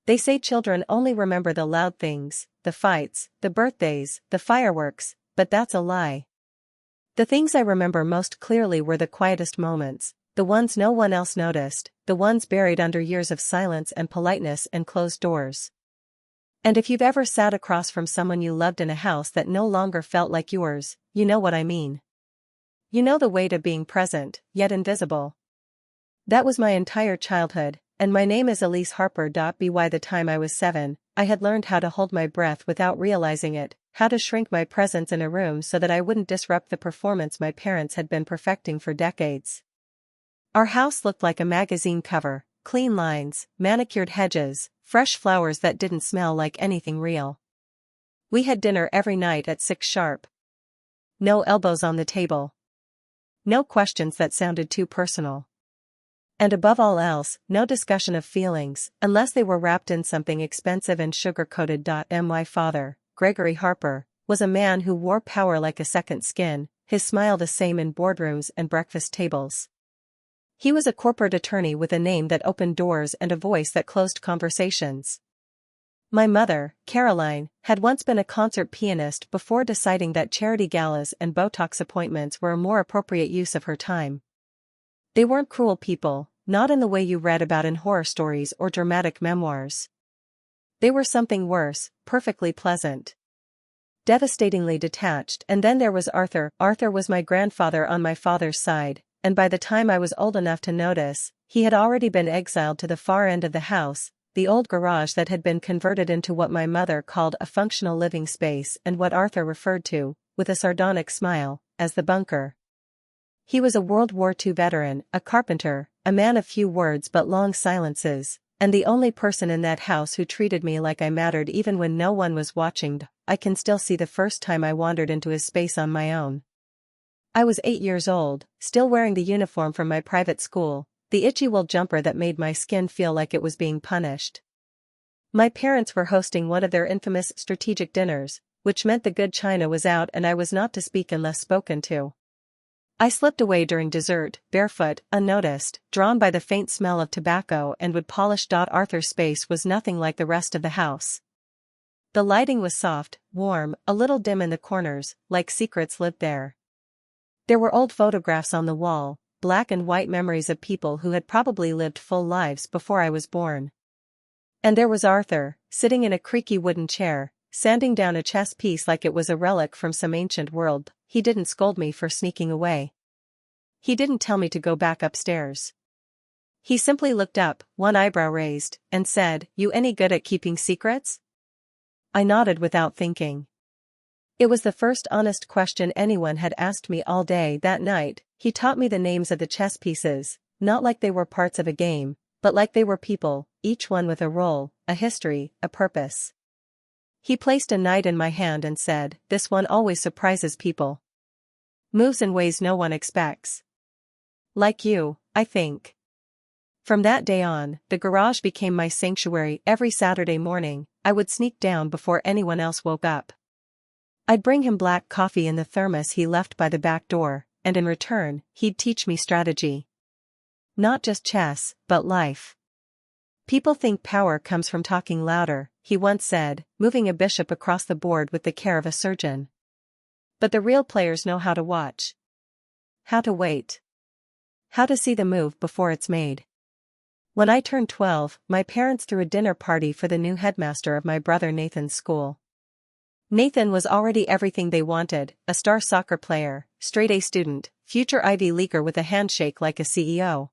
They say children only remember the loud things, the fights, the birthdays, the fireworks, but that's a lie. The things I remember most clearly were the quietest moments, the ones no one else noticed, the ones buried under years of silence and politeness and closed doors. And if you've ever sat across from someone you loved in a house that no longer felt like yours, you know what I mean. You know the weight of being present, yet invisible. That was my entire childhood, and my name is Elise Harper. By the time I was 7, I had learned how to hold my breath without realizing it, how to shrink my presence in a room so that I wouldn't disrupt the performance my parents had been perfecting for decades. Our house looked like a magazine cover, clean lines, manicured hedges, fresh flowers that didn't smell like anything real. We had dinner every night at 6 sharp. No elbows on the table. No questions that sounded too personal. And above all else, no discussion of feelings, unless they were wrapped in something expensive and sugar-coated. My father, Gregory Harper, was a man who wore power like a second skin, his smile the same in boardrooms and breakfast tables. He was a corporate attorney with a name that opened doors and a voice that closed conversations. My mother, Caroline, had once been a concert pianist before deciding that charity galas and Botox appointments were a more appropriate use of her time. They weren't cruel people, not in the way you read about in horror stories or dramatic memoirs. They were something worse, perfectly pleasant. Devastatingly detached. And then there was Arthur. Arthur was my grandfather on my father's side, and by the time I was old enough to notice, he had already been exiled to the far end of the house, the old garage that had been converted into what my mother called a functional living space and what Arthur referred to, with a sardonic smile, as the bunker. He was a World War II veteran, a carpenter, a man of few words but long silences, and the only person in that house who treated me like I mattered even when no one was watching. I can still see the first time I wandered into his space on my own. I was 8 years old, still wearing the uniform from my private school, the itchy wool jumper that made my skin feel like it was being punished. My parents were hosting one of their infamous strategic dinners, which meant the good china was out and I was not to speak unless spoken to. I slipped away during dessert, barefoot, unnoticed, drawn by the faint smell of tobacco and wood polish. Arthur's space was nothing like the rest of the house. The lighting was soft, warm, a little dim in the corners, like secrets lived there. There were old photographs on the wall, black and white memories of people who had probably lived full lives before I was born. And there was Arthur, sitting in a creaky wooden chair, sanding down a chess piece like it was a relic from some ancient world. He didn't scold me for sneaking away. He didn't tell me to go back upstairs. He simply looked up, one eyebrow raised, and said, "You any good at keeping secrets?" I nodded without thinking. It was the first honest question anyone had asked me all day. That night, he taught me the names of the chess pieces, not like they were parts of a game, but like they were people, each one with a role, a history, a purpose. He placed a knight in my hand and said, "This one always surprises people. Moves in ways no one expects. Like you, I think." From that day on, the garage became my sanctuary. Every Saturday morning, I would sneak down before anyone else woke up. I'd bring him black coffee in the thermos he left by the back door, and in return, he'd teach me strategy. Not just chess, but life. "People think power comes from talking louder," he once said, moving a bishop across the board with the care of a surgeon. "But the real players know how to watch. How to wait. How to see the move before it's made." When I turned 12, my parents threw a dinner party for the new headmaster of my brother Nathan's school. Nathan was already everything they wanted, a star soccer player, straight-A student, future Ivy Leaguer with a handshake like a CEO.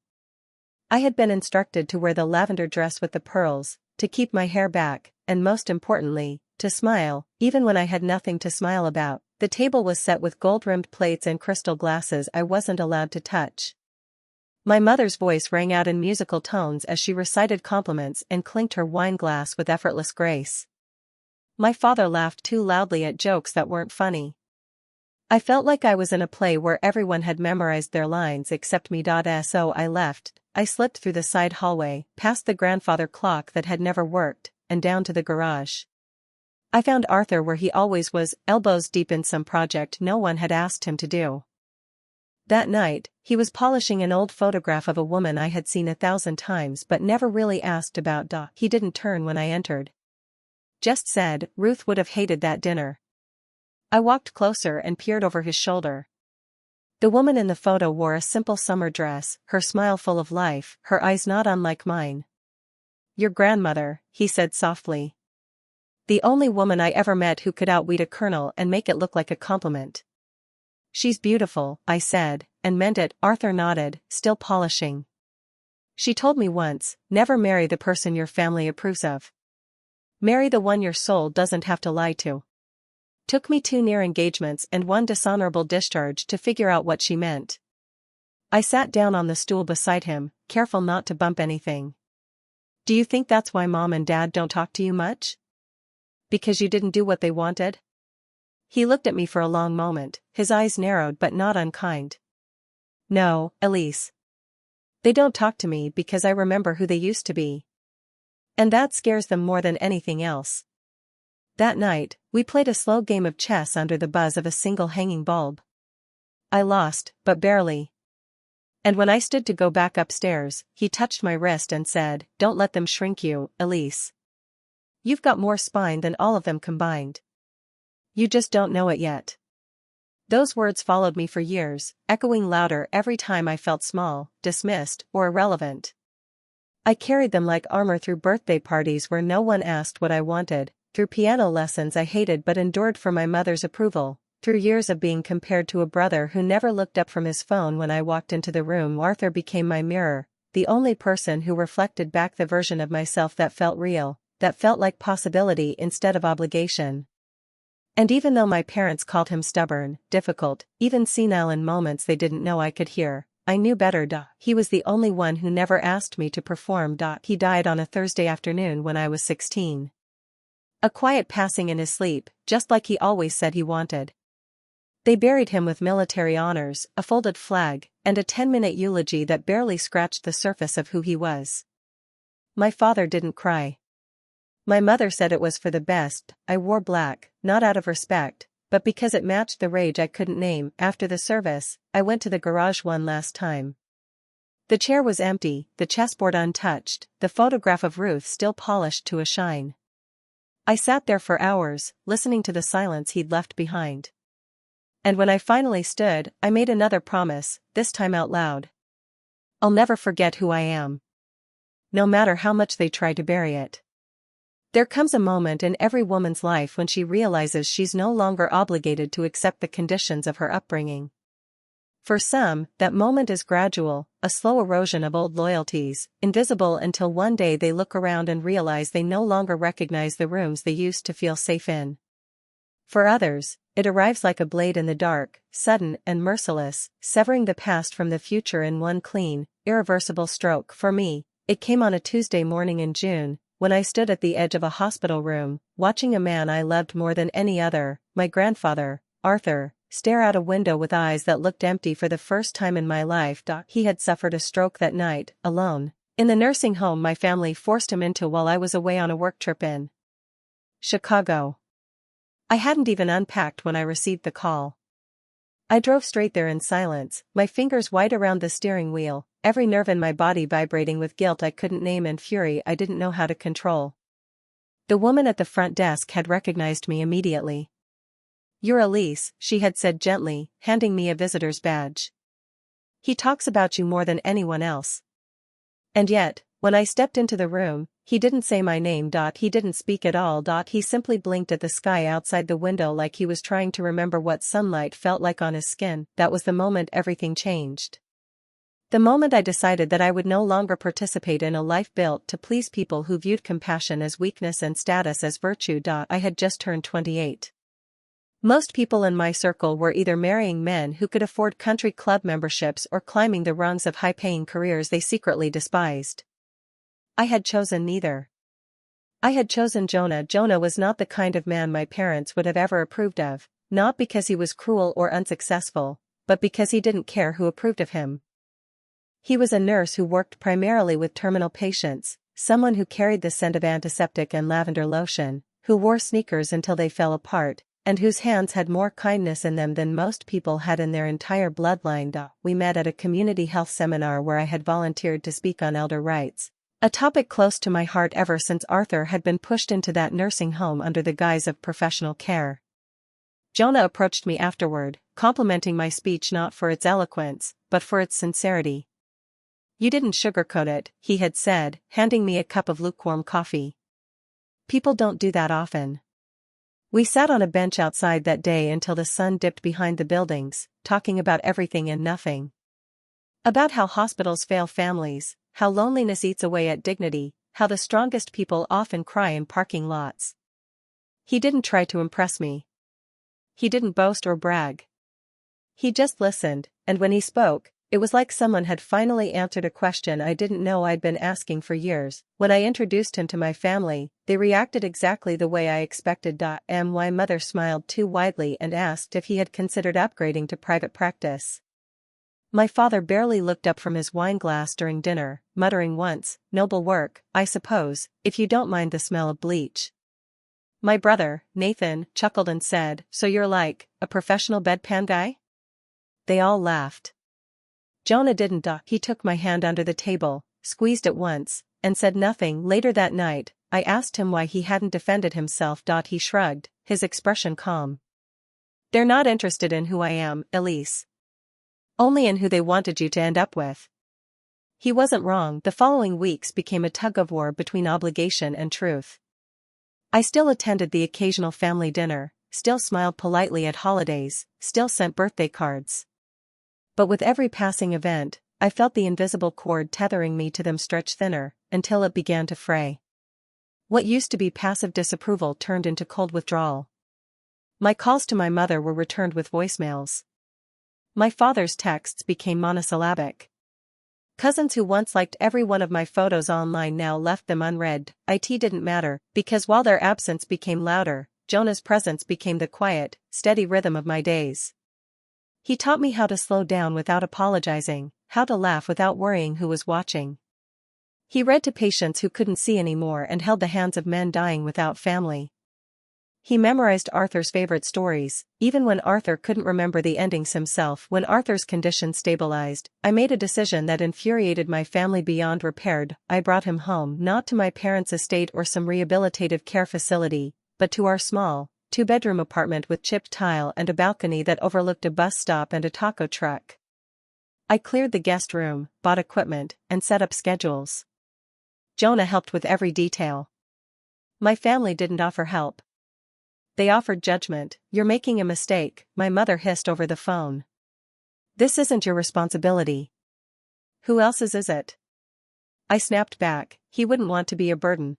I had been instructed to wear the lavender dress with the pearls, to keep my hair back, and most importantly, to smile, even when I had nothing to smile about. The table was set with gold-rimmed plates and crystal glasses I wasn't allowed to touch. My mother's voice rang out in musical tones as she recited compliments and clinked her wine glass with effortless grace. My father laughed too loudly at jokes that weren't funny. I felt like I was in a play where everyone had memorized their lines except me. So I left. I slipped through the side hallway, past the grandfather clock that had never worked, and down to the garage. I found Arthur where he always was, elbows deep in some project no one had asked him to do. That night, he was polishing an old photograph of a woman I had seen 1,000 times but never really asked about. He didn't turn when I entered. Just said, "Ruth would have hated that dinner." I walked closer and peered over his shoulder. The woman in the photo wore a simple summer dress, her smile full of life, her eyes not unlike mine. "Your grandmother," he said softly. "The only woman I ever met who could outwit a colonel and make it look like a compliment." "She's beautiful," I said, and meant it. Arthur nodded, still polishing. "She told me once, never marry the person your family approves of. Marry the one your soul doesn't have to lie to." Took me 2 near engagements and 1 dishonorable discharge to figure out what she meant. I sat down on the stool beside him, careful not to bump anything. "Do you think that's why Mom and Dad don't talk to you much? Because you didn't do what they wanted?" He looked at me for a long moment, his eyes narrowed but not unkind. "No, Elise. They don't talk to me because I remember who they used to be. And that scares them more than anything else." That night, we played a slow game of chess under the buzz of a single hanging bulb. I lost, but barely. And when I stood to go back upstairs, he touched my wrist and said, "Don't let them shrink you, Elise. You've got more spine than all of them combined. You just don't know it yet." Those words followed me for years, echoing louder every time I felt small, dismissed, or irrelevant. I carried them like armor through birthday parties where no one asked what I wanted, through piano lessons I hated but endured for my mother's approval, through years of being compared to a brother who never looked up from his phone when I walked into the room. Arthur became my mirror, the only person who reflected back the version of myself that felt real, that felt like possibility instead of obligation. And even though my parents called him stubborn, difficult, even senile in moments they didn't know I could hear, I knew better. He was the only one who never asked me to perform. He died on a Thursday afternoon when I was 16. A quiet passing in his sleep, just like he always said he wanted. They buried him with military honors, a folded flag, and a 10-minute eulogy that barely scratched the surface of who he was. My father didn't cry. My mother said it was for the best. I wore black, not out of respect, but because it matched the rage I couldn't name. After the service, I went to the garage one last time. The chair was empty, the chessboard untouched, the photograph of Ruth still polished to a shine. I sat there for hours, listening to the silence he'd left behind. And when I finally stood, I made another promise, this time out loud. I'll never forget who I am. No matter how much they try to bury it. There comes a moment in every woman's life when she realizes she's no longer obligated to accept the conditions of her upbringing. For some, that moment is gradual, a slow erosion of old loyalties, invisible until one day they look around and realize they no longer recognize the rooms they used to feel safe in. For others, it arrives like a blade in the dark, sudden and merciless, severing the past from the future in one clean, irreversible stroke. For me, it came on a Tuesday morning in June, when I stood at the edge of a hospital room, watching a man I loved more than any other, my grandfather, Arthur, stare out a window with eyes that looked empty for the first time in my life. He had suffered a stroke that night, alone, in the nursing home my family forced him into while I was away on a work trip in Chicago. I hadn't even unpacked when I received the call. I drove straight there in silence, my fingers white around the steering wheel, every nerve in my body vibrating with guilt I couldn't name and fury I didn't know how to control. The woman at the front desk had recognized me immediately. "You're Elise," she had said gently, handing me a visitor's badge. "He talks about you more than anyone else." And yet, when I stepped into the room, he didn't say my name. He didn't speak at all. He simply blinked at the sky outside the window like he was trying to remember what sunlight felt like on his skin. That was the moment everything changed. The moment I decided that I would no longer participate in a life built to please people who viewed compassion as weakness and status as virtue. I had just turned 28. Most people in my circle were either marrying men who could afford country club memberships or climbing the rungs of high-paying careers they secretly despised. I had chosen neither. I had chosen Jonah. Jonah was not the kind of man my parents would have ever approved of, not because he was cruel or unsuccessful, but because he didn't care who approved of him. He was a nurse who worked primarily with terminal patients, someone who carried the scent of antiseptic and lavender lotion, who wore sneakers until they fell apart, and whose hands had more kindness in them than most people had in their entire bloodline. We met at a community health seminar where I had volunteered to speak on elder rights, a topic close to my heart ever since Arthur had been pushed into that nursing home under the guise of professional care. Jonah approached me afterward, complimenting my speech not for its eloquence, but for its sincerity. "You didn't sugarcoat it," he had said, handing me a cup of lukewarm coffee. "People don't do that often." We sat on a bench outside that day until the sun dipped behind the buildings, talking about everything and nothing. About how hospitals fail families, how loneliness eats away at dignity, how the strongest people often cry in parking lots. He didn't try to impress me. He didn't boast or brag. He just listened, and when he spoke, it was like someone had finally answered a question I didn't know I'd been asking for years. When I introduced him to my family, they reacted exactly the way I expected. My mother smiled too widely and asked if he had considered upgrading to private practice. My father barely looked up from his wine glass during dinner, muttering once, "Noble work, I suppose, if you don't mind the smell of bleach." My brother, Nathan, chuckled and said, "So you're like, a professional bedpan guy?" They all laughed. Jonah didn't. He took my hand under the table, squeezed it once, and said nothing. Later that night, I asked him why he hadn't defended himself. He shrugged, his expression calm. "They're not interested in who I am, Elise. Only in who they wanted you to end up with." He wasn't wrong. The following weeks became a tug-of-war between obligation and truth. I still attended the occasional family dinner, still smiled politely at holidays, still sent birthday cards. But with every passing event, I felt the invisible cord tethering me to them stretch thinner, until it began to fray. What used to be passive disapproval turned into cold withdrawal. My calls to my mother were returned with voicemails. My father's texts became monosyllabic. Cousins who once liked every one of my photos online now left them unread. It didn't matter, because while their absence became louder, Jonah's presence became the quiet, steady rhythm of my days. He taught me how to slow down without apologizing, how to laugh without worrying who was watching. He read to patients who couldn't see anymore and held the hands of men dying without family. He memorized Arthur's favorite stories, even when Arthur couldn't remember the endings himself. When Arthur's condition stabilized, I made a decision that infuriated my family beyond repair. I brought him home, not to my parents' estate or some rehabilitative care facility, but to our small, two-bedroom apartment with chipped tile and a balcony that overlooked a bus stop and a taco truck. I cleared the guest room, bought equipment, and set up schedules. Jonah helped with every detail. My family didn't offer help. They offered judgment. "You're making a mistake," my mother hissed over the phone. "This isn't your responsibility." "Who else's is it?" I snapped back. "He wouldn't want to be a burden."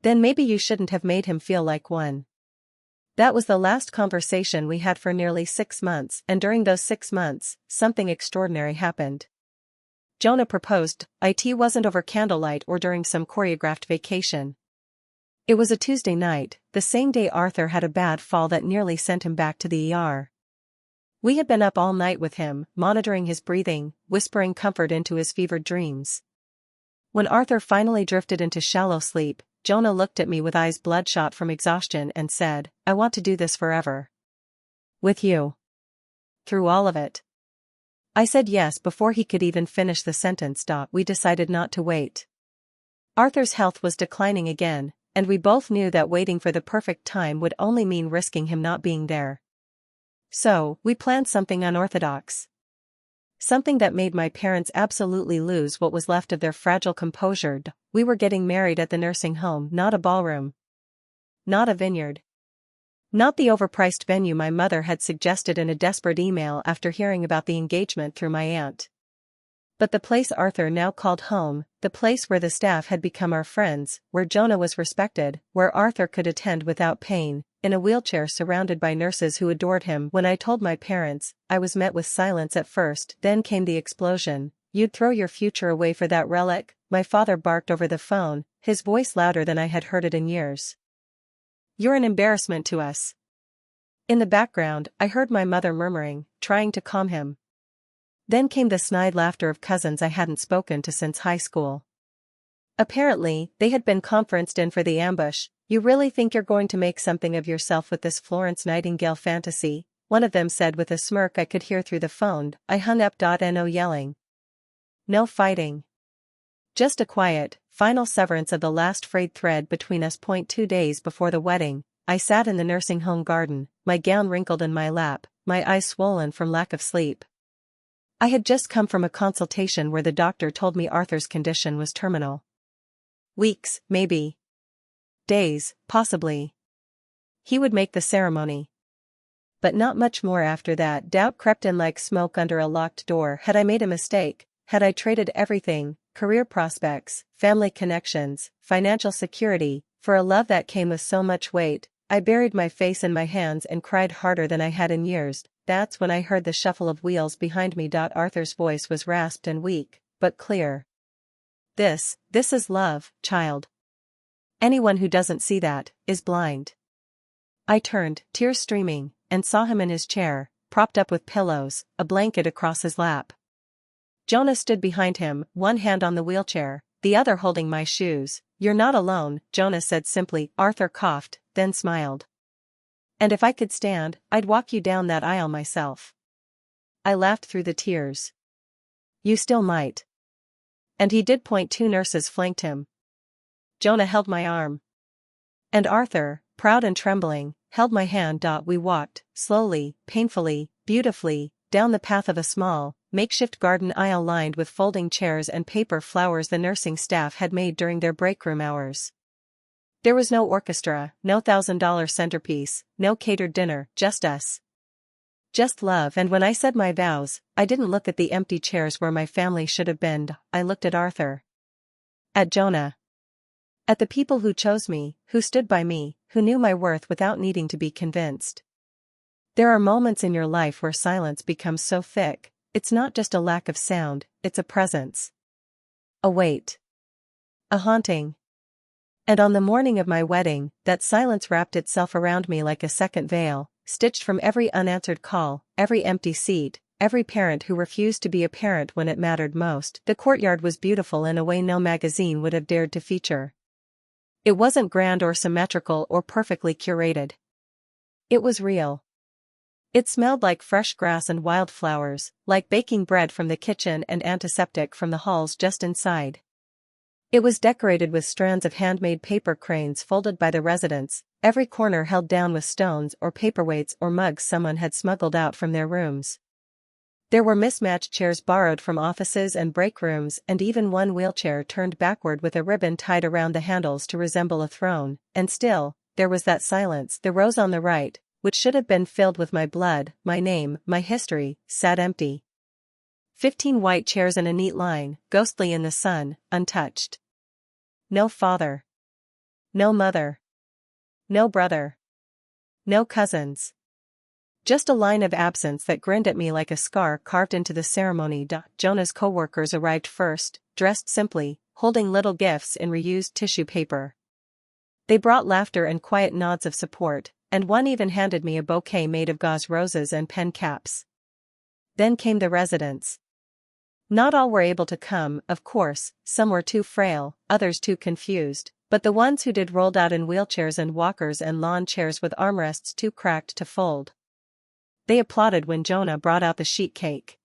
"Then maybe you shouldn't have made him feel like one." That was the last conversation we had for nearly 6 months, and during those 6 months, something extraordinary happened. Jonah proposed. It wasn't over candlelight or during some choreographed vacation. It was a Tuesday night, the same day Arthur had a bad fall that nearly sent him back to the ER. We had been up all night with him, monitoring his breathing, whispering comfort into his fevered dreams. When Arthur finally drifted into shallow sleep, Jonah looked at me with eyes bloodshot from exhaustion and said, "I want to do this forever. With you. Through all of it." I said yes before he could even finish the sentence. We decided not to wait. Arthur's health was declining again, and we both knew that waiting for the perfect time would only mean risking him not being there. So, we planned something unorthodox. Something that made my parents absolutely lose what was left of their fragile composure. We were getting married at the nursing home, not a ballroom. Not a vineyard. Not the overpriced venue my mother had suggested in a desperate email after hearing about the engagement through my aunt. But the place Arthur now called home, the place where the staff had become our friends, where Jonah was respected, where Arthur could attend without pain, in a wheelchair surrounded by nurses who adored him. When I told my parents, I was met with silence at first, then came the explosion. "You'd throw your future away for that relic?" my father barked over the phone, his voice louder than I had heard it in years. "You're an embarrassment to us." In the background, I heard my mother murmuring, trying to calm him. Then came the snide laughter of cousins I hadn't spoken to since high school. Apparently, they had been conferenced in for the ambush, "You really think you're going to make something of yourself with this Florence Nightingale fantasy?" one of them said with a smirk I could hear through the phone. I hung up. No yelling. No fighting. Just a quiet, final severance of the last frayed thread between us. 2 days before the wedding, I sat in the nursing home garden, my gown wrinkled in my lap, my eyes swollen from lack of sleep. I had just come from a consultation where the doctor told me Arthur's condition was terminal. Weeks, maybe. Days, possibly. He would make the ceremony. But not much more after that. Doubt crept in like smoke under a locked door. Had I made a mistake? Had I traded everything, career prospects, family connections, financial security, for a love that came with so much weight? I buried my face in my hands and cried harder than I had in years. That's when I heard the shuffle of wheels behind me. Arthur's voice was rasped and weak, but clear. This is love, child. Anyone who doesn't see that, is blind." I turned, tears streaming, and saw him in his chair, propped up with pillows, a blanket across his lap. Jonah stood behind him, one hand on the wheelchair, the other holding my shoes. "You're not alone," Jonah said simply. Arthur coughed, then smiled. "And if I could stand, I'd walk you down that aisle myself." I laughed through the tears. "You still might." And he did. 2 nurses flanked him. Jonah held my arm. And Arthur, proud and trembling, held my hand. We walked, slowly, painfully, beautifully, down the path of a small, makeshift garden aisle lined with folding chairs and paper flowers the nursing staff had made during their breakroom hours. There was no orchestra, no $1,000 centerpiece, no catered dinner, just us. Just love. And when I said my vows, I didn't look at the empty chairs where my family should have been. I looked at Arthur. At Jonah. At the people who chose me, who stood by me, who knew my worth without needing to be convinced. There are moments in your life where silence becomes so thick, it's not just a lack of sound, it's a presence. A weight. A haunting. And on the morning of my wedding, that silence wrapped itself around me like a second veil, stitched from every unanswered call, every empty seat, every parent who refused to be a parent when it mattered most. The courtyard was beautiful in a way no magazine would have dared to feature. It wasn't grand or symmetrical or perfectly curated. It was real. It smelled like fresh grass and wildflowers, like baking bread from the kitchen and antiseptic from the halls just inside. It was decorated with strands of handmade paper cranes folded by the residents, every corner held down with stones or paperweights or mugs someone had smuggled out from their rooms. There were mismatched chairs borrowed from offices and break rooms, and even one wheelchair turned backward with a ribbon tied around the handles to resemble a throne. And still, there was that silence. The rows on the right, which should have been filled with my blood, my name, my history, sat empty. 15 white chairs in a neat line, ghostly in the sun, untouched. No father. No mother. No brother. No cousins. Just a line of absence that grinned at me like a scar carved into the ceremony. Jonah's co-workers arrived first, dressed simply, holding little gifts in reused tissue paper. They brought laughter and quiet nods of support, and one even handed me a bouquet made of gauze roses and pen caps. Then came the residents. Not all were able to come, of course, some were too frail, others too confused, but the ones who did rolled out in wheelchairs and walkers and lawn chairs with armrests too cracked to fold. They applauded when Jonah brought out the sheet cake.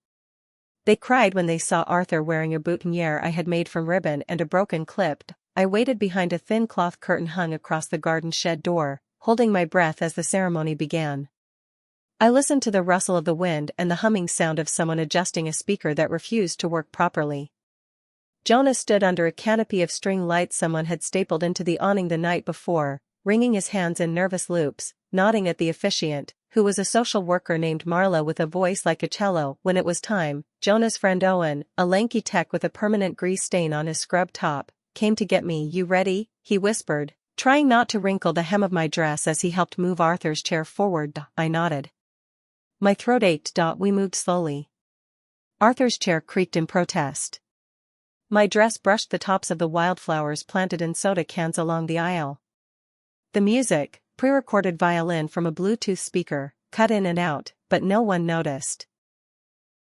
They cried when they saw Arthur wearing a boutonniere I had made from ribbon and a broken clip. I waited behind a thin cloth curtain hung across the garden shed door, holding my breath as the ceremony began. I listened to the rustle of the wind and the humming sound of someone adjusting a speaker that refused to work properly. Jonah stood under a canopy of string lights someone had stapled into the awning the night before, wringing his hands in nervous loops, nodding at the officiant, who was a social worker named Marla with a voice like a cello. When it was time, Jonah's friend Owen, a lanky tech with a permanent grease stain on his scrub top, came to get me. "You ready?" he whispered, trying not to wrinkle the hem of my dress as he helped move Arthur's chair forward. I nodded. My throat ached. We moved slowly. Arthur's chair creaked in protest. My dress brushed the tops of the wildflowers planted in soda cans along the aisle. The music, pre-recorded violin from a Bluetooth speaker, cut in and out, but no one noticed.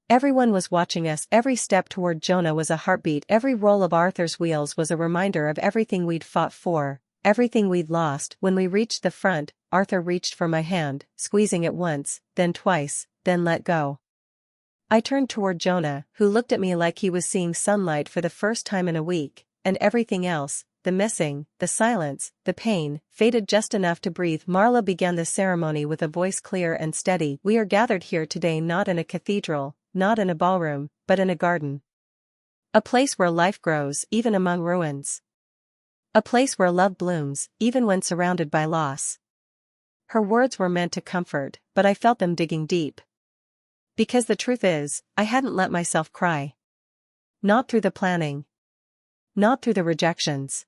Everyone was watching us. Every step toward Jonah was a heartbeat. Every roll of Arthur's wheels was a reminder of everything we'd fought for, everything we'd lost. When we reached the front, Arthur reached for my hand, squeezing it once, then twice, then let go. I turned toward Jonah, who looked at me like he was seeing sunlight for the first time in a week, and everything else, the missing, the silence, the pain, faded just enough to breathe. Marla began the ceremony with a voice clear and steady. We are gathered here today not in a cathedral, not in a ballroom, but in a garden. A place where life grows, even among ruins. A place where love blooms, even when surrounded by loss. Her words were meant to comfort, but I felt them digging deep. Because the truth is, I hadn't let myself cry. Not through the planning. Not through the rejections.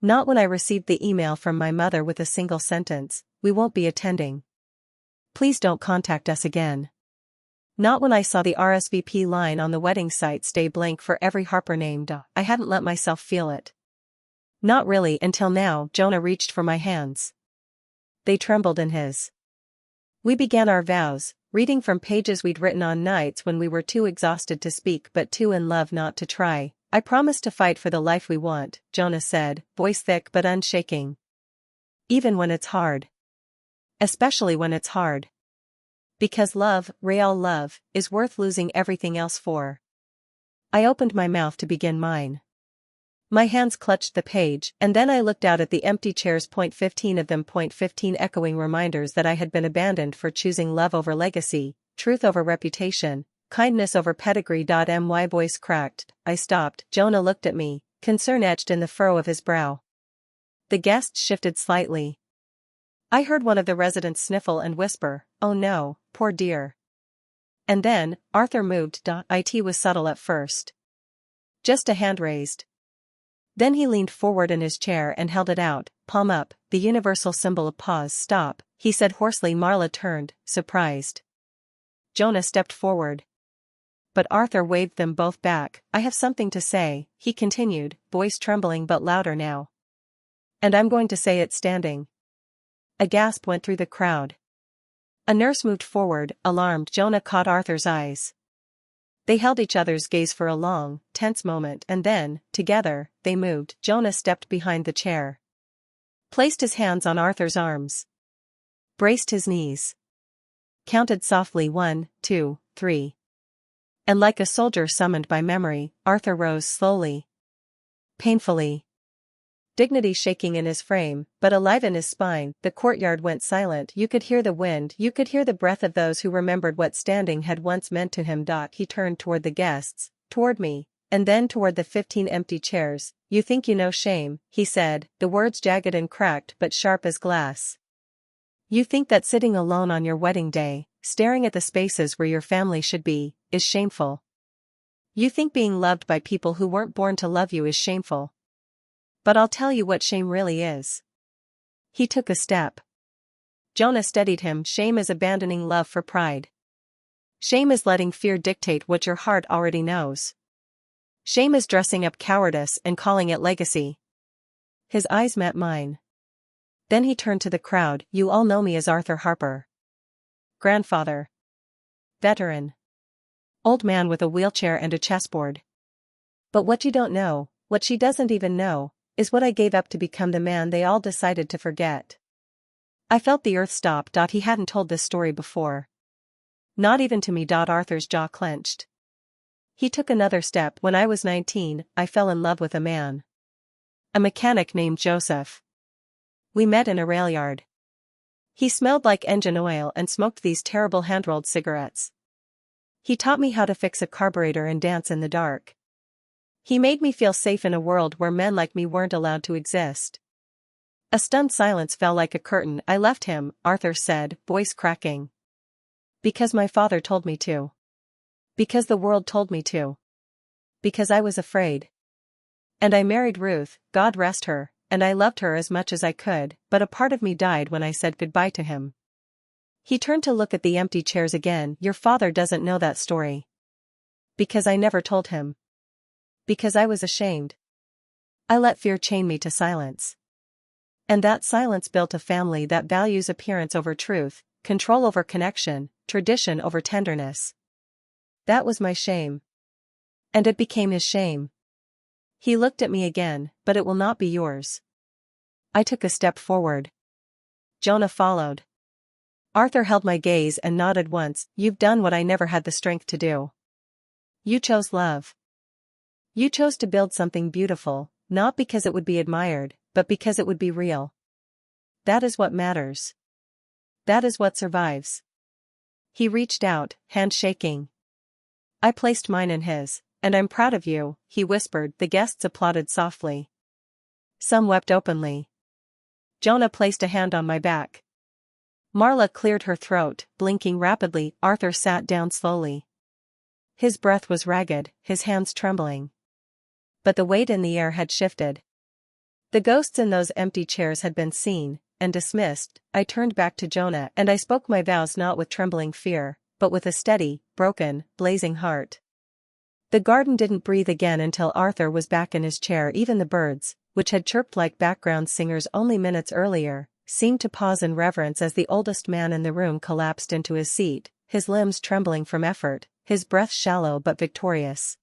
Not when I received the email from my mother with a single sentence, "We won't be attending. Please don't contact us again." Not when I saw the RSVP line on the wedding site stay blank for every Harper named. I hadn't let myself feel it. Not really until now. Jonah reached for my hands. They trembled in his. We began our vows, reading from pages we'd written on nights when we were too exhausted to speak but too in love not to try. "I promise to fight for the life we want," Jonah said, voice thick but unshaking. "Even when it's hard. Especially when it's hard. Because love, real love, is worth losing everything else for." I opened my mouth to begin mine. My hands clutched the page, and then I looked out at the empty chairs. 15 of them. 15 echoing reminders that I had been abandoned for choosing love over legacy, truth over reputation, kindness over pedigree. My voice cracked. I stopped. Jonah looked at me, concern etched in the furrow of his brow. The guests shifted slightly. I heard one of the residents sniffle and whisper, "Oh no, poor dear." And then, Arthur moved. It was subtle at first. Just a hand raised. Then he leaned forward in his chair and held it out, palm up, the universal symbol of pause. "Stop," he said hoarsely. Marla turned, surprised. Jonah stepped forward. But Arthur waved them both back. "I have something to say," he continued, voice trembling but louder now. "And I'm going to say it standing." A gasp went through the crowd. A nurse moved forward, alarmed. Jonah caught Arthur's eyes. They held each other's gaze for a long, tense moment and then, together, they moved. Jonah stepped behind the chair. Placed his hands on Arthur's arms. Braced his knees. Counted softly 1, 2, 3. And like a soldier summoned by memory, Arthur rose slowly. Painfully. Dignity shaking in his frame, but alive in his spine. The courtyard went silent. You could hear the wind, you could hear the breath of those who remembered what standing had once meant to him. He turned toward the guests, toward me, and then toward the 15 empty chairs. "You think you know shame," he said, the words jagged and cracked but sharp as glass. "You think that sitting alone on your wedding day, staring at the spaces where your family should be, is shameful. You think being loved by people who weren't born to love you is shameful. But I'll tell you what shame really is." He took a step. Jonah steadied him. "Shame is abandoning love for pride. Shame is letting fear dictate what your heart already knows. Shame is dressing up cowardice and calling it legacy." His eyes met mine. Then he turned to the crowd. "You all know me as Arthur Harper. Grandfather. Veteran. Old man with a wheelchair and a chessboard. But what you don't know, what she doesn't even know, is what I gave up to become the man they all decided to forget." I felt the earth stop. He hadn't told this story before. Not even to me. Arthur's jaw clenched. He took another step. "When I was 19, I fell in love with a man. A mechanic named Joseph. We met in a rail yard. He smelled like engine oil and smoked these terrible hand-rolled cigarettes. He taught me how to fix a carburetor and dance in the dark. He made me feel safe in a world where men like me weren't allowed to exist." A stunned silence fell like a curtain. "I left him," Arthur said, voice cracking. "Because my father told me to. Because the world told me to. Because I was afraid. And I married Ruth, God rest her, and I loved her as much as I could, but a part of me died when I said goodbye to him." He turned to look at the empty chairs again. "Your father doesn't know that story. Because I never told him. Because I was ashamed. I let fear chain me to silence. And that silence built a family that values appearance over truth, control over connection, tradition over tenderness. That was my shame. And it became his shame." He looked at me again. "But it will not be yours. I took a step forward. Jonah followed. Arthur held my gaze and nodded once. You've done what I never had the strength to do. You chose love. You chose to build something beautiful, not because it would be admired, but because it would be real. That is what matters. That is what survives. He reached out, hand shaking. I placed mine in his. And I'm proud of you, he whispered. The guests applauded softly. Some wept openly. Jonah placed a hand on my back. Marla cleared her throat, blinking rapidly. Arthur sat down slowly. His breath was ragged, his hands trembling. But the weight in the air had shifted. The ghosts in those empty chairs had been seen and dismissed. I turned back to Jonah and I spoke my vows not with trembling fear, but with a steady, broken, blazing heart. The garden didn't breathe again until Arthur was back in his chair. Even the birds, which had chirped like background singers only minutes earlier, seemed to pause in reverence as the oldest man in the room collapsed into his seat, his limbs trembling from effort, his breath shallow but victorious.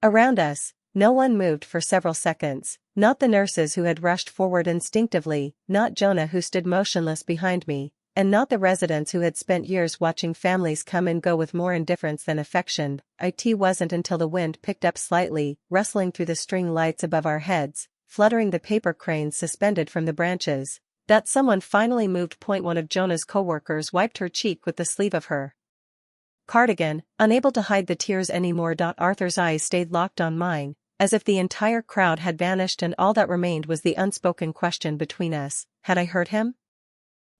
Around us, no one moved for several seconds, not the nurses who had rushed forward instinctively, not Jonah who stood motionless behind me, and not the residents who had spent years watching families come and go with more indifference than affection. It wasn't until the wind picked up slightly, rustling through the string lights above our heads, fluttering the paper cranes suspended from the branches, that someone finally moved. One of Jonah's co-workers wiped her cheek with the sleeve of her cardigan, unable to hide the tears anymore. Arthur's eyes stayed locked on mine, as if the entire crowd had vanished and all that remained was the unspoken question between us: had I hurt him?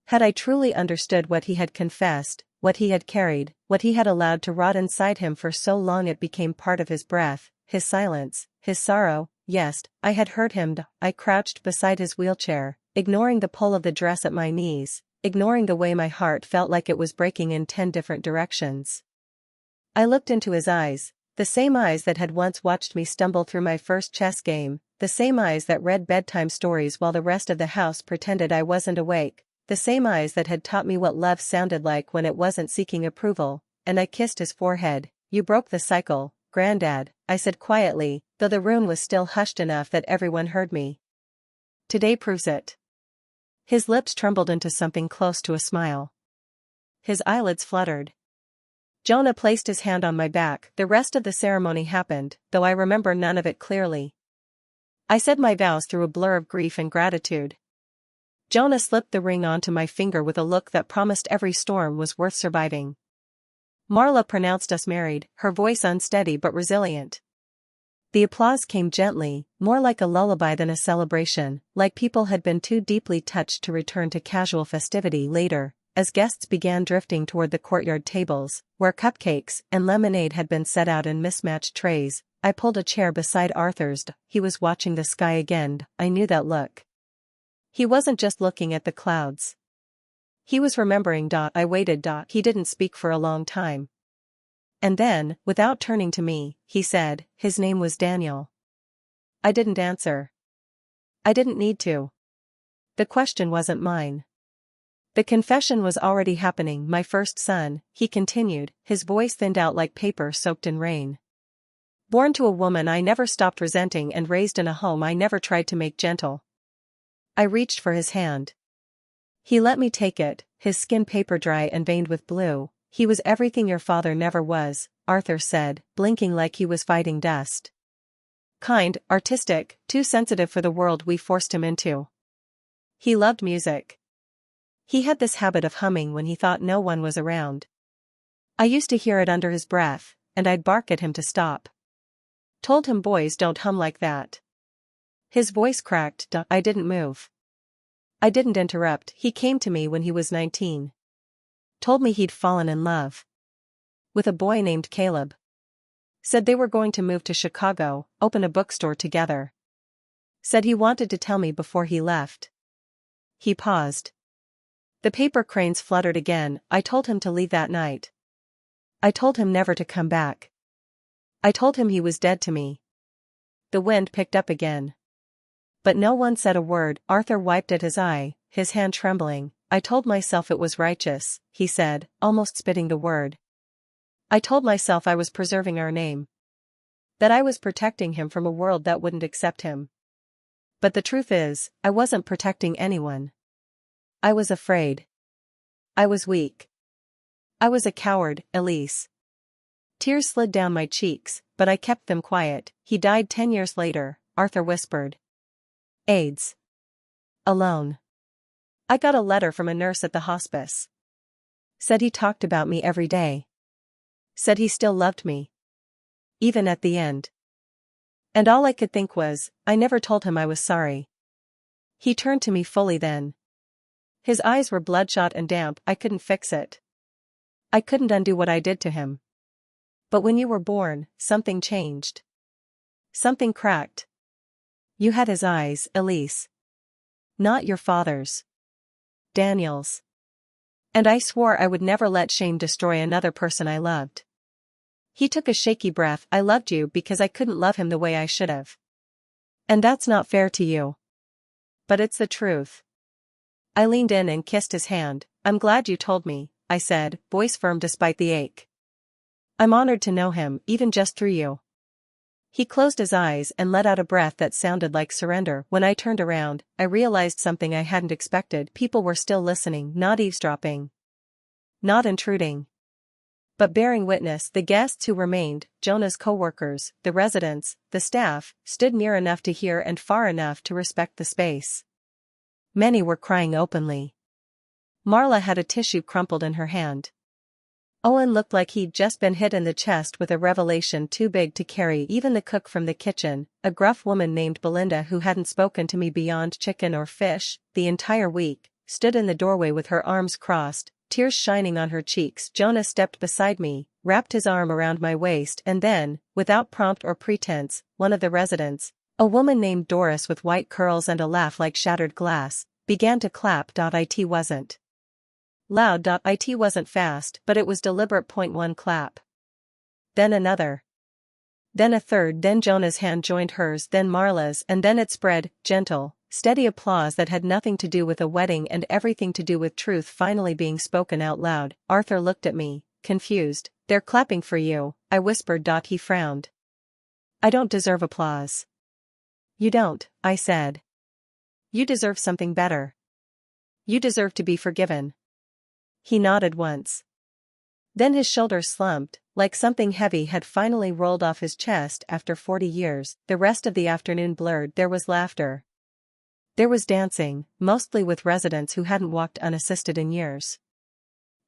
Had I truly understood what he had confessed, what he had carried, what he had allowed to rot inside him for so long it became part of his breath, his silence, his sorrow? Yes, I had hurt him. I crouched beside his wheelchair, ignoring the pull of the dress at my knees, ignoring the way my heart felt like it was breaking in 10 different directions. I looked into his eyes, the same eyes that had once watched me stumble through my first chess game, the same eyes that read bedtime stories while the rest of the house pretended I wasn't awake. The same eyes that had taught me what love sounded like when it wasn't seeking approval, and I kissed his forehead. You broke the cycle, Granddad, I said quietly, though the room was still hushed enough that everyone heard me. Today proves it. His lips trembled into something close to a smile. His eyelids fluttered. Jonah placed his hand on my back. The rest of the ceremony happened, though I remember none of it clearly. I said my vows through a blur of grief and gratitude. Jonah slipped the ring onto my finger with a look that promised every storm was worth surviving. Marla pronounced us married, her voice unsteady but resilient. The applause came gently, more like a lullaby than a celebration, like people had been too deeply touched to return to casual festivity later, as guests began drifting toward the courtyard tables, where cupcakes and lemonade had been set out in mismatched trays. I pulled a chair beside Arthur's. He was watching the sky again. I knew that look. He wasn't just looking at the clouds. He was remembering. I waited. He didn't speak for a long time. And then, without turning to me, he said, his name was Daniel. I didn't answer. I didn't need to. The question wasn't mine. The confession was already happening. My first son, he continued, his voice thinned out like paper soaked in rain. Born to a woman I never stopped resenting and raised in a home I never tried to make gentle. I reached for his hand. He let me take it, his skin paper dry and veined with blue. He was everything your father never was, Arthur said, blinking like he was fighting dust. Kind, artistic, too sensitive for the world we forced him into. He loved music. He had this habit of humming when he thought no one was around. I used to hear it under his breath, and I'd bark at him to stop. Told him boys don't hum like that. His voice cracked. I didn't move. I didn't interrupt. He came to me when he was 19. Told me he'd fallen in love with a boy named Caleb. Said they were going to move to Chicago, open a bookstore together. Said he wanted to tell me before he left. He paused. The paper cranes fluttered again. I told him to leave that night. I told him never to come back. I told him he was dead to me. The wind picked up again. But no one said a word. Arthur wiped at his eye, his hand trembling. I told myself it was righteous, he said, almost spitting the word. I told myself I was preserving our name. That I was protecting him from a world that wouldn't accept him. But the truth is, I wasn't protecting anyone. I was afraid. I was weak. I was a coward, Elise. Tears slid down my cheeks, but I kept them quiet. He died 10 years later, Arthur whispered. AIDS. Alone. I got a letter from a nurse at the hospice. Said he talked about me every day. Said he still loved me. Even at the end. And all I could think was, I never told him I was sorry. He turned to me fully then. His eyes were bloodshot and damp. I couldn't fix it. I couldn't undo what I did to him. But when you were born, something changed. Something cracked. You had his eyes, Elise. Not your father's. Daniel's. And I swore I would never let shame destroy another person I loved. He took a shaky breath. I loved you because I couldn't love him the way I should have. And that's not fair to you. But it's the truth. I leaned in and kissed his hand. I'm glad you told me, I said, voice firm despite the ache. I'm honored to know him, even just through you. He closed his eyes and let out a breath that sounded like surrender. When I turned around, I realized something I hadn't expected. People were still listening, not eavesdropping. Not intruding. But bearing witness. The guests who remained, Jonah's co-workers, the residents, the staff, stood near enough to hear and far enough to respect the space. Many were crying openly. Marla had a tissue crumpled in her hand. Owen looked like he'd just been hit in the chest with a revelation too big to carry. Even the cook from the kitchen, a gruff woman named Belinda who hadn't spoken to me beyond chicken or fish the entire week, stood in the doorway with her arms crossed, tears shining on her cheeks. Jonah stepped beside me, wrapped his arm around my waist, and then, without prompt or pretense, one of the residents, a woman named Doris with white curls and a laugh like shattered glass, began to clap. It wasn't loud. It wasn't fast, but it was deliberate. One clap. Then another. Then a third. Then Jonah's hand joined hers, then Marla's, and then it spread, gentle, steady applause that had nothing to do with a wedding and everything to do with truth finally being spoken out loud. Arthur looked at me, confused. They're clapping for you, I whispered. He frowned. I don't deserve applause. You don't, I said. You deserve something better. You deserve to be forgiven. He nodded once. Then his shoulders slumped, like something heavy had finally rolled off his chest after 40 years. The rest of the afternoon blurred. There was laughter. There was dancing, mostly with residents who hadn't walked unassisted in years.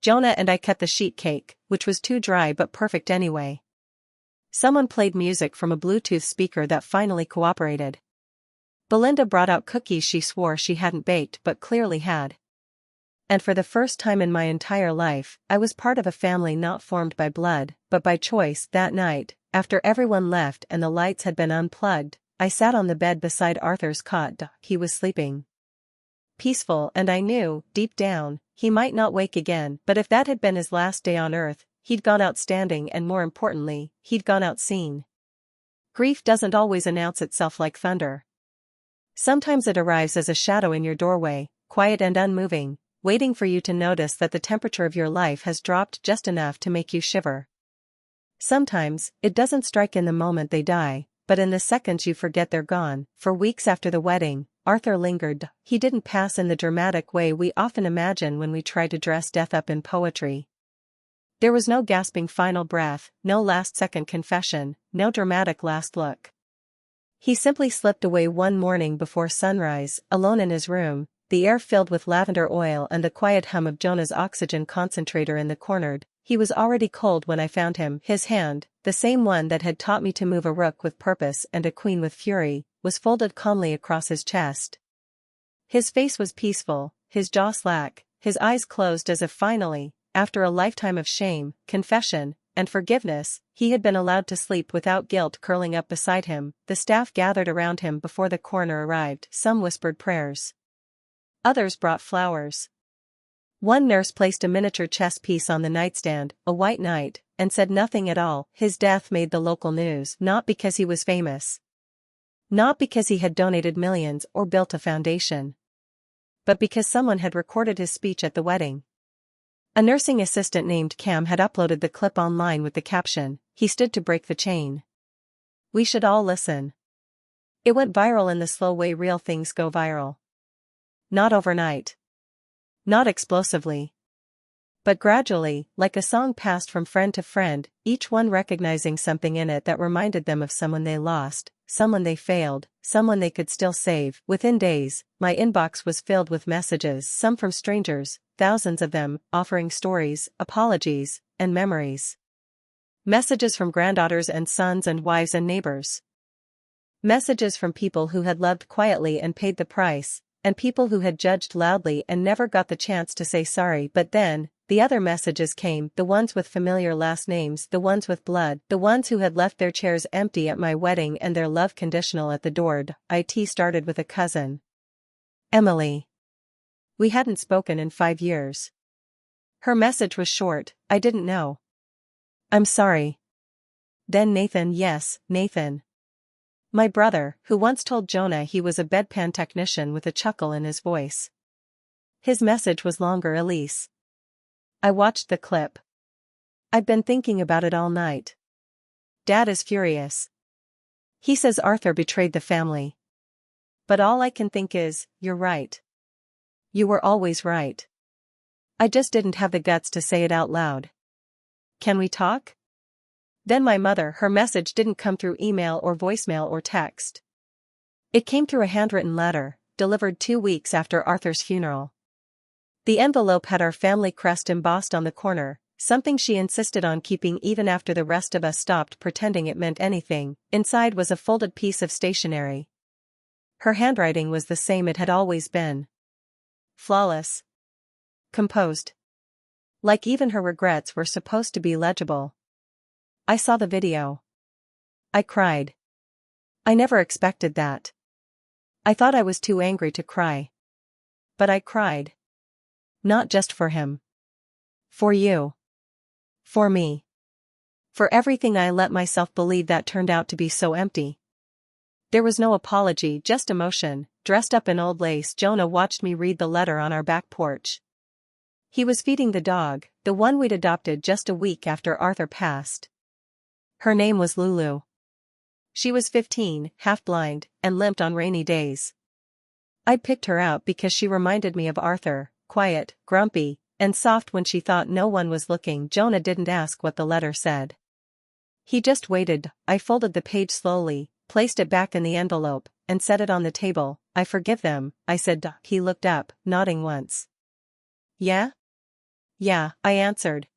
Jonah and I cut the sheet cake, which was too dry but perfect anyway. Someone played music from a Bluetooth speaker that finally cooperated. Belinda brought out cookies she swore she hadn't baked but clearly had. And for the first time in my entire life, I was part of a family not formed by blood, but by choice. That night, after everyone left and the lights had been unplugged, I sat on the bed beside Arthur's cot. He was sleeping. Peaceful, and I knew, deep down, he might not wake again. But if that had been his last day on earth, he'd gone out standing, and more importantly, he'd gone out seen. Grief doesn't always announce itself like thunder. Sometimes it arrives as a shadow in your doorway, quiet and unmoving, waiting for you to notice that the temperature of your life has dropped just enough to make you shiver. Sometimes, it doesn't strike in the moment they die, but in the seconds you forget they're gone. For weeks after the wedding, Arthur lingered. He didn't pass in the dramatic way we often imagine when we try to dress death up in poetry. There was no gasping final breath, no last-second confession, no dramatic last look. He simply slipped away one morning before sunrise, alone in his room, the air filled with lavender oil and the quiet hum of Jonah's oxygen concentrator in the corner. He was already cold when I found him. His hand, the same one that had taught me to move a rook with purpose and a queen with fury, was folded calmly across his chest. His face was peaceful, his jaw slack, his eyes closed as if finally, after a lifetime of shame, confession, and forgiveness, he had been allowed to sleep without guilt. Curling up beside him, the staff gathered around him before the coroner arrived. Some whispered prayers. Others brought flowers. One nurse placed a miniature chess piece on the nightstand, a white knight, and said nothing at all. His death made the local news, not because he was famous. Not because he had donated millions or built a foundation. But because someone had recorded his speech at the wedding. A nursing assistant named Cam had uploaded the clip online with the caption, "He stood to break the chain. We should all listen." It went viral in the slow way real things go viral. Not overnight. Not explosively. But gradually, like a song passed from friend to friend, each one recognizing something in it that reminded them of someone they lost, someone they failed, someone they could still save. Within days, my inbox was filled with messages, some from strangers, thousands of them, offering stories, apologies, and memories. Messages from granddaughters and sons and wives and neighbors. Messages from people who had loved quietly and paid the price, and people who had judged loudly and never got the chance to say sorry. But then, the other messages came, the ones with familiar last names, the ones with blood, the ones who had left their chairs empty at my wedding and their love conditional at the door. It started with a cousin. Emily. We hadn't spoken in 5 years. Her message was short, I didn't know. I'm sorry. Then Nathan, yes, Nathan. My brother, who once told Jonah he was a bedpan technician with a chuckle in his voice. His message was longer. Elise. I watched the clip. I've been thinking about it all night. Dad is furious. He says Arthur betrayed the family. But all I can think is, you're right. You were always right. I just didn't have the guts to say it out loud. Can we talk? Then my mother, her message didn't come through email or voicemail or text. It came through a handwritten letter, delivered 2 weeks after Arthur's funeral. The envelope had our family crest embossed on the corner, something she insisted on keeping even after the rest of us stopped pretending it meant anything. Inside was a folded piece of stationery. Her handwriting was the same it had always been. Flawless. Composed. Like even her regrets were supposed to be legible. I saw the video. I cried. I never expected that. I thought I was too angry to cry. But I cried. Not just for him. For you. For me. For everything I let myself believe that turned out to be so empty. There was no apology, just emotion. Dressed up in old lace, Jonah watched me read the letter on our back porch. He was feeding the dog, the one we'd adopted just a week after Arthur passed. Her name was Lulu. She was 15, half-blind, and limped on rainy days. I'd picked her out because she reminded me of Arthur, quiet, grumpy, and soft when she thought no one was looking. Jonah didn't ask what the letter said. He just waited. I folded the page slowly, placed it back in the envelope, and set it on the table. I forgive them, I said. He looked up, nodding once. Yeah? Yeah, I answered.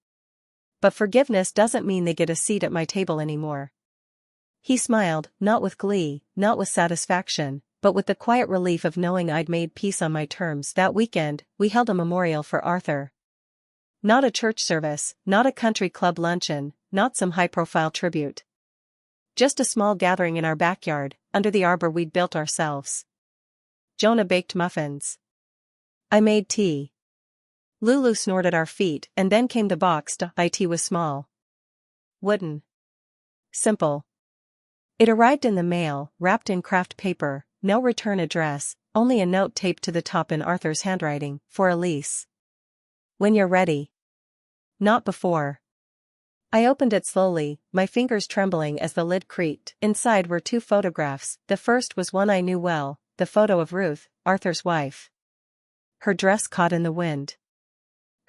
But forgiveness doesn't mean they get a seat at my table anymore. He smiled, not with glee, not with satisfaction, but with the quiet relief of knowing I'd made peace on my terms. That weekend, we held a memorial for Arthur. Not a church service, not a country club luncheon, not some high-profile tribute. Just a small gathering in our backyard, under the arbor we'd built ourselves. Jonah baked muffins. I made tea. Lulu snored at our feet, and then came the box. It was small. Wooden. Simple. It arrived in the mail, wrapped in craft paper, no return address, only a note taped to the top in Arthur's handwriting, for Elise. When you're ready. Not before. I opened it slowly, my fingers trembling as the lid creaked. Inside were 2 photographs. The first was one I knew well, the photo of Ruth, Arthur's wife. Her dress caught in the wind.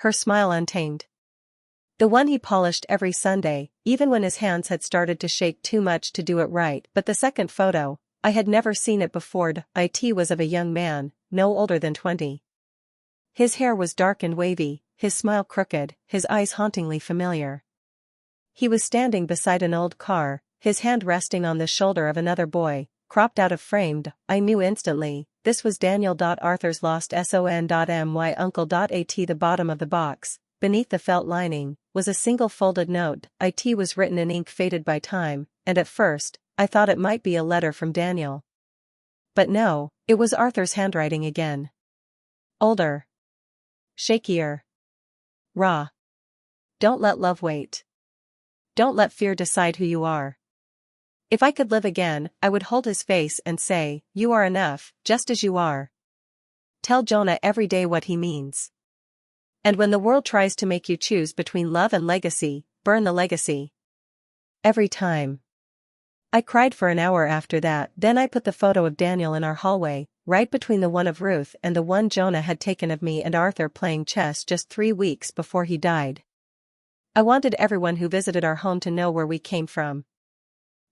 Her smile untamed. The one he polished every Sunday, even when his hands had started to shake too much to do it right. But the second photo, I had never seen it before. It was of a young man, no older than 20. His hair was dark and wavy, his smile crooked, his eyes hauntingly familiar. He was standing beside an old car, his hand resting on the shoulder of another boy, cropped out of frame. I knew instantly, this was Daniel. Arthur's lost son. My uncle. At the bottom of the box, beneath the felt lining, was a single folded note. It was written in ink faded by time, and at first, I thought it might be a letter from Daniel. But no, it was Arthur's handwriting again. Older. Shakier. Raw. Don't let love wait. Don't let fear decide who you are. If I could live again, I would hold his face and say, you are enough, just as you are. Tell Jonah every day what he means. And when the world tries to make you choose between love and legacy, burn the legacy. Every time. I cried for an hour after that. Then I put the photo of Daniel in our hallway, right between the one of Ruth and the one Jonah had taken of me and Arthur playing chess just 3 weeks before he died. I wanted everyone who visited our home to know where we came from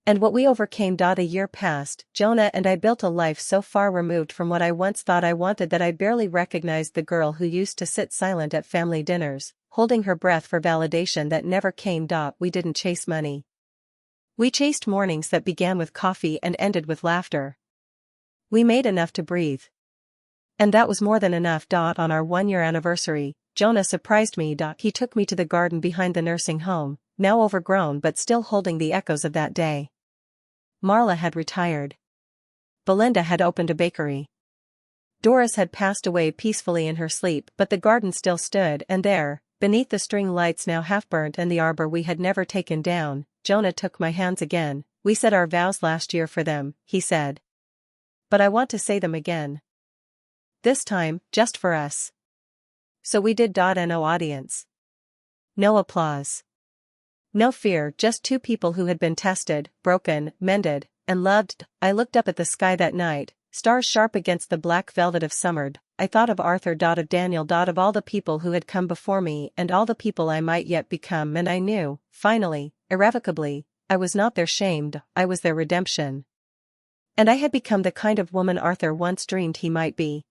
and what we overcame. A year passed. Jonah and I built a life so far removed from what I once thought I wanted that I barely recognized the girl who used to sit silent at family dinners, holding her breath for validation that never came. We didn't chase money. We chased mornings that began with coffee and ended with laughter. We made enough to breathe. And that was more than enough. On our 1-year anniversary, Jonah surprised me. He took me to the garden behind the nursing home, now overgrown but still holding the echoes of that day. Marla had retired. Belinda had opened a bakery. Doris had passed away peacefully in her sleep, but the garden still stood, and there, beneath the string lights now half-burnt and the arbor we had never taken down, Jonah took my hands again. "We said our vows last year for them," he said. "But I want to say them again. This time, just for us." So we did. No audience. No applause. No fear, just two people who had been tested, broken, mended, and loved. I looked up at the sky that night, stars sharp against the black velvet of summer. I thought of Arthur. Of Daniel. Of all the people who had come before me and all the people I might yet become, and I knew, finally, irrevocably, I was not their shame, I was their redemption. And I had become the kind of woman Arthur once dreamed he might be.